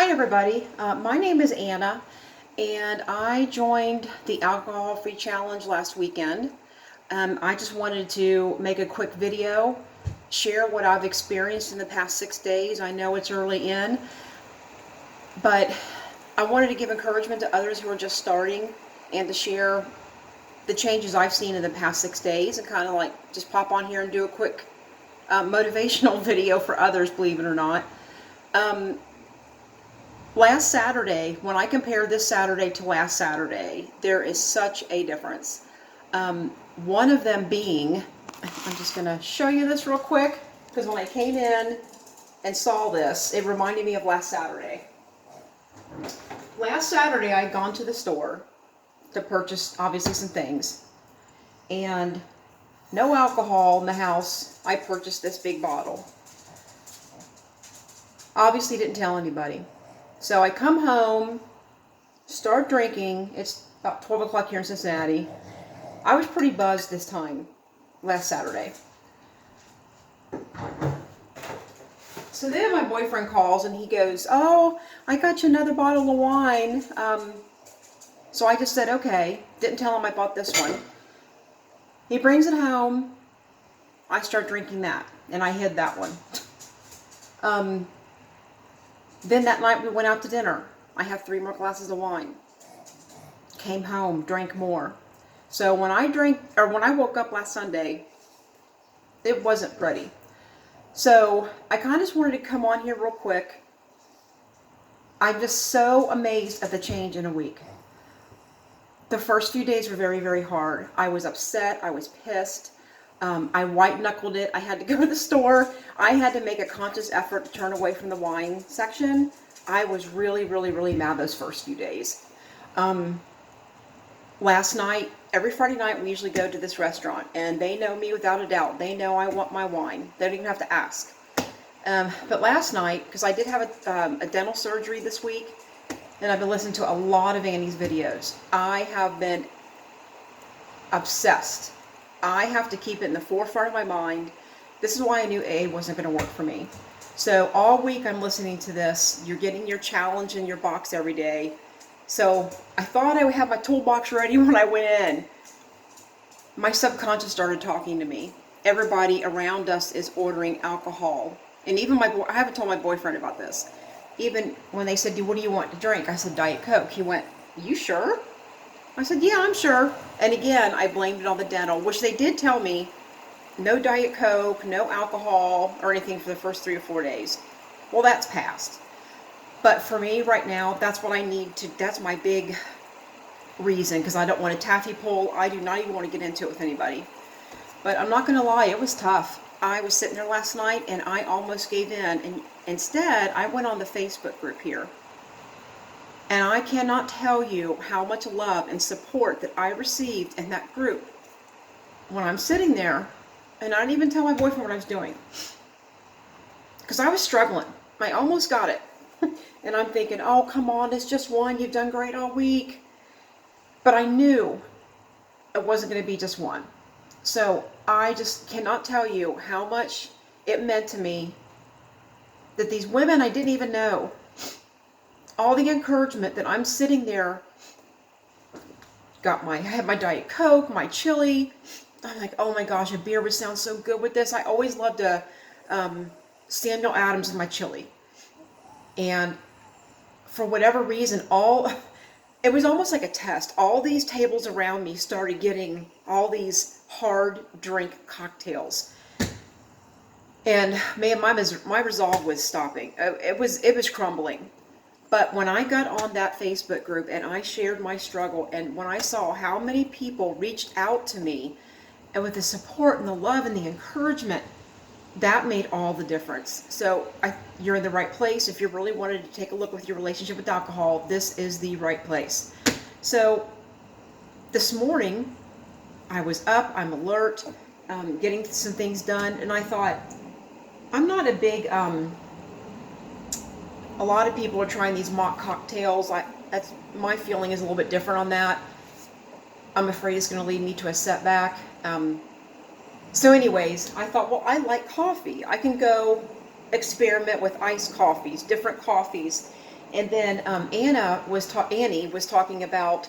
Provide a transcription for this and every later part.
Hi everybody, my name is Anna and I joined the alcohol-free challenge last weekend. I just wanted to make a quick video, share what I've experienced in the past 6 days. I know it's early in, but I wanted to give encouragement to others who are just starting and to share the changes I've seen in the past 6 days and kind of like just pop on here and do a quick motivational video for others, believe it or not. Last Saturday, when I compare this Saturday to last Saturday, there is such a difference. One of them being, I'm just going to show you this real quick, because when I came in and saw this, it reminded me of last Saturday. Last Saturday, I had gone to the store to purchase, obviously, some things, and no alcohol in the house. I purchased this big bottle. Obviously didn't tell anybody. So I come home, start drinking. It's about 12 o'clock here in Cincinnati. I was pretty buzzed this time, last Saturday. So then my boyfriend calls and he goes, "Oh, I got you another bottle of wine." So I just said, okay. Didn't tell him I bought this one. He brings it home. I start drinking that, and I hid that one. Then that night we went out to dinner. I have 3 more glasses of wine. Came home, drank more. So when I woke up last Sunday, it wasn't pretty. So I kind of just wanted to come on here real quick. I'm just so amazed at the change in a week. The first few days were very, very hard. I was upset. I was pissed. I white-knuckled it. I had to go to the store. I had to make a conscious effort to turn away from the wine section. I was really, really, really mad those first few days. Last night, every Friday night, we usually go to this restaurant, and they know me without a doubt. They know I want my wine. They don't even have to ask. But last night, because I did have a dental surgery this week, and I've been listening to a lot of Annie's videos, I have been obsessed. I have to keep it in the forefront of my mind. This is why I knew AA wasn't going to work for me. So all week I'm listening to this. You're getting your challenge in your box every day. So I thought I would have my toolbox ready when I went in. My subconscious started talking to me. Everybody around us is ordering alcohol. And even I haven't told my boyfriend about this. Even when they said, "What do you want to drink?" I said, "Diet Coke." He went, "You sure?" I said, "Yeah, I'm sure." And again, I blamed it on the dental, which they did tell me, no Diet Coke, no alcohol or anything for the first 3 or 4 days. Well, that's passed. But for me right now, that's what I need to, that's my big reason, because I don't want a taffy pull. I do not even want to get into it with anybody. But I'm not going to lie, it was tough. I was sitting there last night and I almost gave in. And instead, I went on the Facebook group here. And I cannot tell you how much love and support that I received in that group when I'm sitting there, and I didn't even tell my boyfriend what I was doing. Because I was struggling. I almost got it. And I'm thinking, oh, come on, it's just one. You've done great all week. But I knew it wasn't going to be just one. So I just cannot tell you how much it meant to me that these women I didn't even know, all the encouragement that I'm sitting there, I had my Diet Coke, my chili. I'm like, oh my gosh, a beer would sound so good with this. I always loved Samuel Adams in my chili. And for whatever reason, it was almost like a test. All these tables around me started getting all these hard drink cocktails. And man, my resolve was stopping. It was crumbling. But when I got on that Facebook group and I shared my struggle, and when I saw how many people reached out to me, and with the support and the love and the encouragement, that made all the difference. So you're in the right place. If you really wanted to take a look with your relationship with alcohol, this is the right place. So this morning, I was up, I'm alert, getting some things done, and I thought, I'm not a big... a lot of people are trying these mock cocktails. That's my feeling is a little bit different on that. I'm afraid it's going to lead me to a setback. So anyways, I thought, well, I like coffee. I can go experiment with iced coffees, different coffees. And then Annie was talking about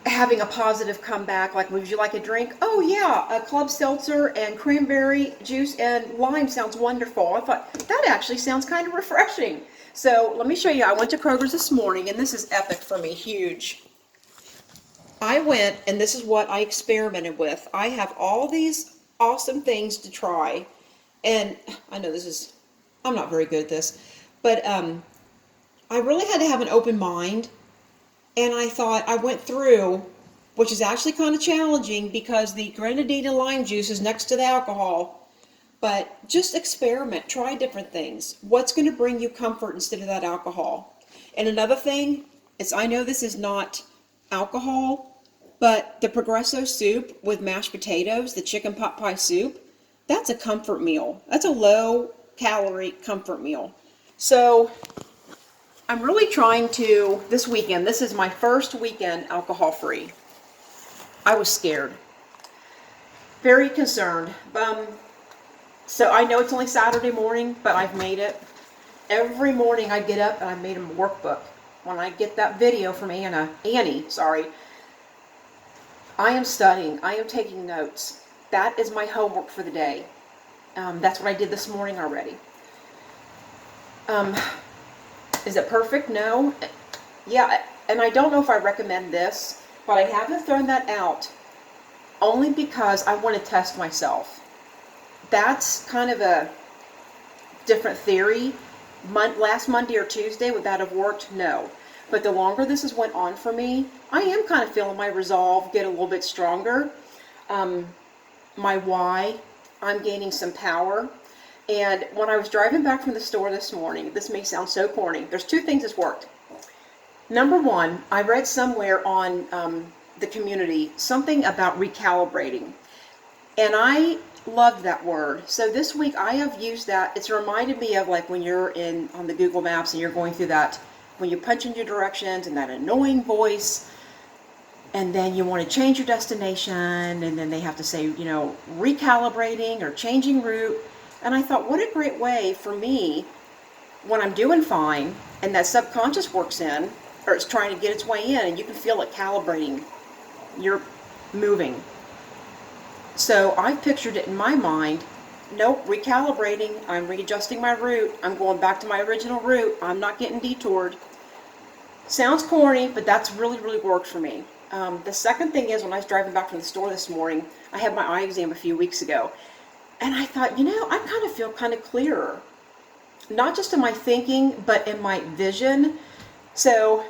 having a positive comeback. Like, would you like a drink? Oh yeah, a club seltzer and cranberry juice and lime sounds wonderful. I thought that actually sounds kind of refreshing. So let me show you. I went to Kroger's this morning, and this is epic for me, huge. I went, and this is what I experimented with. I have all these awesome things to try, and I know I'm not very good at this, but I really had to have an open mind, and I thought I went through, which is actually kind of challenging because the grenadine and lime juice is next to the alcohol, but just experiment, try different things. What's going to bring you comfort instead of that alcohol? And another thing is, I know this is not alcohol, but the Progresso soup with mashed potatoes, the chicken pot pie soup, that's a comfort meal. That's a low calorie comfort meal. So I'm really trying to, this weekend, this is my first weekend alcohol free. I was scared, very concerned. So I know it's only Saturday morning, but I've made it. Every morning I get up and I made a workbook. When I get that video from Annie, I am studying. I am taking notes. That is my homework for the day. That's what I did this morning already. Is it perfect? No. Yeah, and I don't know if I recommend this, but I haven't thrown that out only because I want to test myself. That's kind of a different theory. Last Monday or Tuesday, would that have worked? No. But the longer this has went on for me, I am kind of feeling my resolve get a little bit stronger. My why, I'm gaining some power. And when I was driving back from the store this morning, this may sound so corny, there's two things that's worked. Number one, I read somewhere on the community something about recalibrating. And I loved that word. So this week I have used that. It's reminded me of like when you're on the Google Maps and you're going through that, when you punch in your directions and that annoying voice, and then you want to change your destination, and then they have to say, recalibrating or changing route. And I thought, what a great way for me when I'm doing fine and that subconscious works in, or it's trying to get its way in, and you can feel it calibrating. You're moving. So I've pictured it in my mind. Nope, recalibrating. I'm readjusting my route. I'm going back to my original route. I'm not getting detoured. Sounds corny, but that's really, really worked for me. The second thing is, when I was driving back from the store this morning, I had my eye exam a few weeks ago. And I thought, I kind of feel kind of clearer. Not just in my thinking, but in my vision. So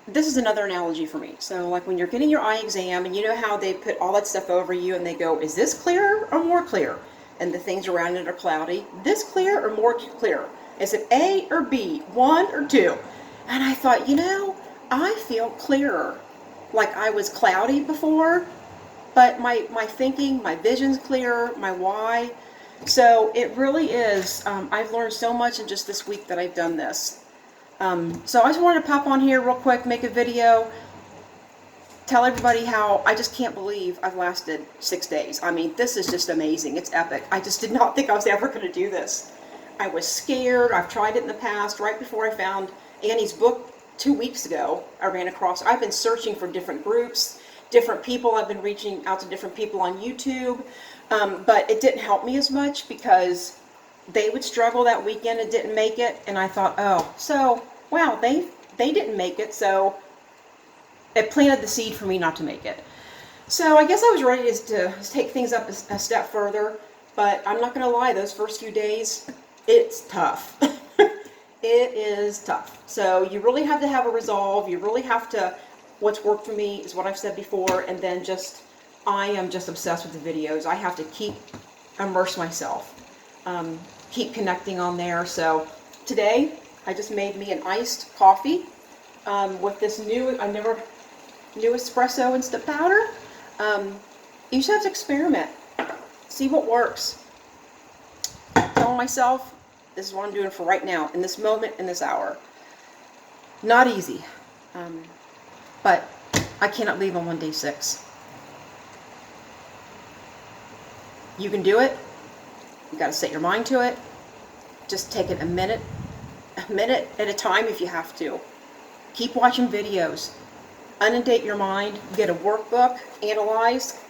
this is another analogy for me. So like when you're getting your eye exam, and you know how they put all that stuff over you and they go, is this clearer or more clear? And the things around it are cloudy. This clear or more clear? Is it A or B? 1 or 2? And I thought, I feel clearer. Like I was cloudy before, but my thinking, my vision's clearer, my why. So it really is, I've learned so much in just this week that I've done this. So I just wanted to pop on here real quick, make a video, tell everybody how I just can't believe I've lasted 6 days. I mean, this is just amazing. It's epic. I just did not think I was ever going to do this. I was scared. I've tried it in the past. Right before I found Annie's book 2 weeks ago, I ran across, I've been searching for different groups, different people. I've been reaching out to different people on YouTube, but it didn't help me as much because they would struggle that weekend and didn't make it. And I thought, wow, they didn't make it, so it planted the seed for me not to make it. So I guess I was ready to take things up a step further, but I'm not going to lie, those first few days, it's tough. It is tough. So you really have to have a resolve. You really have to, what's worked for me is what I've said before, and then I am just obsessed with the videos. I have to immerse myself, keep connecting on there. So today, I just made me an iced coffee with this new espresso instant powder. You just have to experiment, see what works. Telling myself, this is what I'm doing for right now, in this moment, in this hour. Not easy, but I cannot leave on day 6. You can do it. You got to set your mind to it. Just take it a minute a minute at a time if you have to. Keep watching videos. Inundate your mind. Get a workbook, analyze,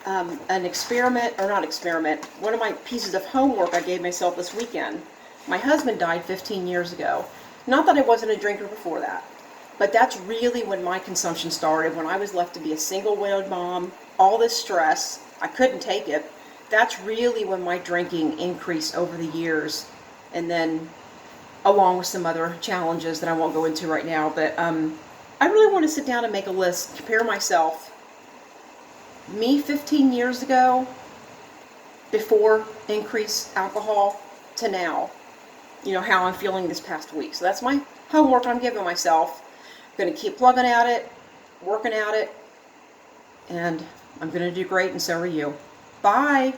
an experiment, or not experiment, one of my pieces of homework I gave myself this weekend. My husband died 15 years ago. Not that I wasn't a drinker before that, but that's really when my consumption started, when I was left to be a single widowed mom, all this stress, I couldn't take it. That's really when my drinking increased over the years, and then along with some other challenges that I won't go into right now, but I really want to sit down and make a list, compare myself, me 15 years ago, before increased alcohol, to now, how I'm feeling this past week. So that's my homework I'm giving myself. I'm going to keep plugging at it, working at it, and I'm going to do great, and so are you. Bye.